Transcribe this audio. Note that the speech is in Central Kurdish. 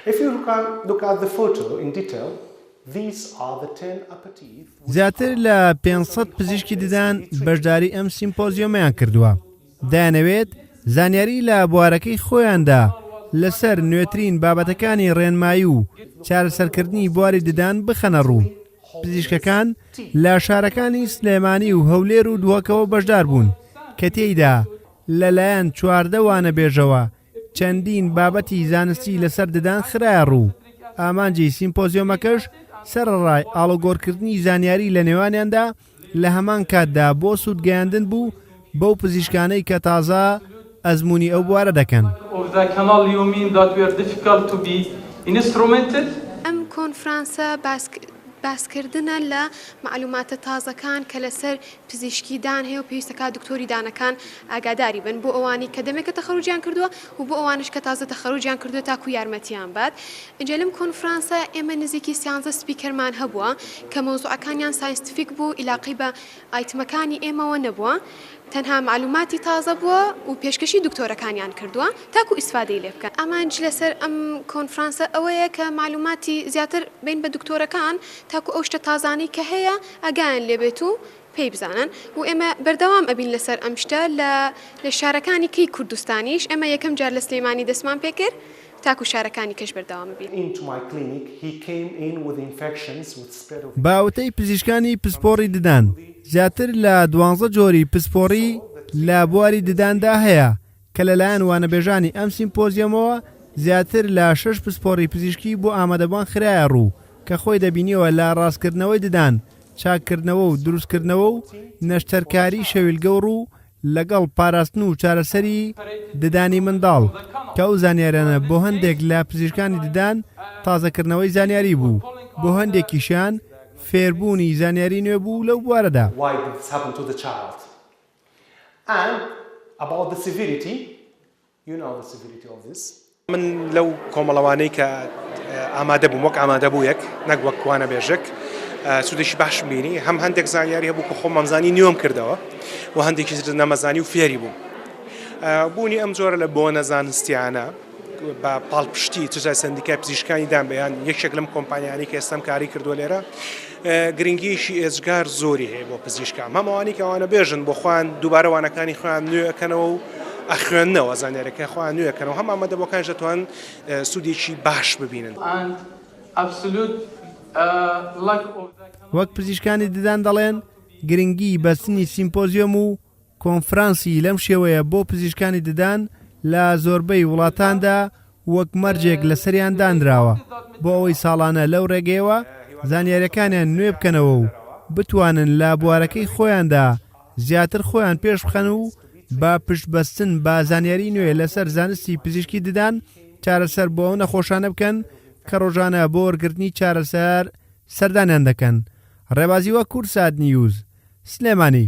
If you look at the photo in detail, these are the 10 aperitifs. زیاتر لە 500 پزیشکی ددان بەشداری ئەم سیمپۆزیۆمەیان کردووە. دەیانەوێت زانیاری لە بوارەکەی خۆیاندا لەسەر نوێترین بابەتەکانی ڕێنمایی و چارەسەرکردنی بواری ددان بخەنە ڕوو. پزیشکەکان لە شارەکانی سلێمانی و هەولێر و دووەکەوە بەشدار بوون کە تێیدا لەلایەن 14 وانەبێژەوە چەندین بابەتی زانستی لەسەر ددان خرایە ڕوو. ئامانجی سیمپۆزیۆمەکەش سەرڕای ئاڵۆگۆڕکردنی زانیاری لە نێوانیاندا لە هەمان کاتدا بۆ سوودگەیاندن بوو بەو پزیشکانەی کە تازە ئەزموونی ئەو بوارە دەکەن. ئەم کۆنفرانسە باسکردنە لە معلوماتە تازەکان کە لەسەر پزیشکیدان هەیە و پێویستەکە دکتۆری دانەکان ئاگاداری بن بۆ ئەوانی کە دەمێکە تەخەروجیان کردووە و بۆ ئەوانش کە تازە تەخەروجیان کردووە تاکو یارمەتیان بات. اینجا لەم کۆنفرانسە ئێمە نزیکی 13 سپیکەرمان هەبووە کە مۆزوعەکانیان ساینتیفیک بوو ئیلاقی بە ئایتمەکانی ئێمەوە نەبووە. تەنها معلوماتی تازە بووە و پێشکەشی دکتۆرەکانیان کردووە تاکو ئیسفادەی لێ بکەن. ئەمانج لەسەر ئەم کۆنفرانسە ئەوەیە کە معلوماتی زیاتر بین بە دکتۆرەکان تاکو ئەو شتە تازانەی کە هەیە ئەگایان لێبێت و پێی بزانن و ئێمە بەردەوام ئەبین لەسەر ئەم شتە لە شارەکانی کەی کوردستانیش ئێمە یەکەم جار لە سلێمانی دەستمان پێ کرد تاکو شارەکانی کەش بەردەوام بین. باوتەی پزیشکانی پسپۆڕی ددان زیاتر لە 12 جۆری پسپۆڕی لە بواری دداندا هەیە کە لەلایەن وانەبێژانی ئەم سیمپۆزیۆمەوە زیاتر لە 6 پسپۆڕی پزیشکی بۆ ئامادەبوان خرایە ڕوو کە خۆی دەبینیەوە لە ڕاستکردنەوەی ددان چاککردنەوە و دروستکردنەوە و نەشتەرکاری شەویلگە و ڕوو لەگەڵ پاراستن و چارەسەری ددانی منداڵ کە ئەو زانیاریانە بۆ هەندێک لە پزیشکانی ددان تازەکردنەوەی زانیاری بوو بۆ هەندێکیشیان فێربوونی زانیاری نوێ بوو لەو بوارەدا. من لەو کۆمەڵەوانەی کە ئامادە بووم وەک ئامادە بوو یەک نەک وەک وانەبێژێک سوودێکی باشم بینی هەم هەندێک زانیاری هەبوو کە خۆم ئەمزانی نیوەم کردەوە و هەندێکی نەمەزانی و فێری بووم. بوونی ئەم جۆرە لە بۆ نەزانستیانە بە پاڵپشتی تجای سندیکای پزیشکانی دان بەیان یەکێک لەم کۆمپانیانی کە ئێستام کاری کردووە لێرە گرنگیشی ئێجگار زۆری هەیە بۆ پزیشکان هەمووانی کەوانە بێژن بۆ خوان دووبارە وانەکانی خۆیان نوێەکەنەوە و ئەخوێندنەوە زانیارەکە خۆیان نوێەکەنەوە هەم ئامادە بۆکان دەتوان سوودێکی باش ببینن. وەک پزیشکانی ددان دەڵێن گرنگی بەستنی سیمپۆزیۆم و کۆنفرانسی لەم شێوەیە بۆ پزیشکانی ددان لە زۆربەی وڵاتاندا وەک مەرجێک لە سەریان دانراوە بۆ ئەوەی ساڵانە لەو ڕێگەیەوە زانیاریەکانیان نوێ بکەنەوە و بتوانن لە بوارەکەی خۆیاندا زیاتر خۆیان پێش بخەن و با پشتبەستن با زانیاری نوێ لەسەر زانستی پزیشکی ددان چارەسەر بۆ ئەو نەخۆشانە بکەن کە ڕۆژانە بۆ وەرگرتنی چارەسەر سەردانیان دەکەن. ڕێبازیوە کورسات نیوز سلێمانی.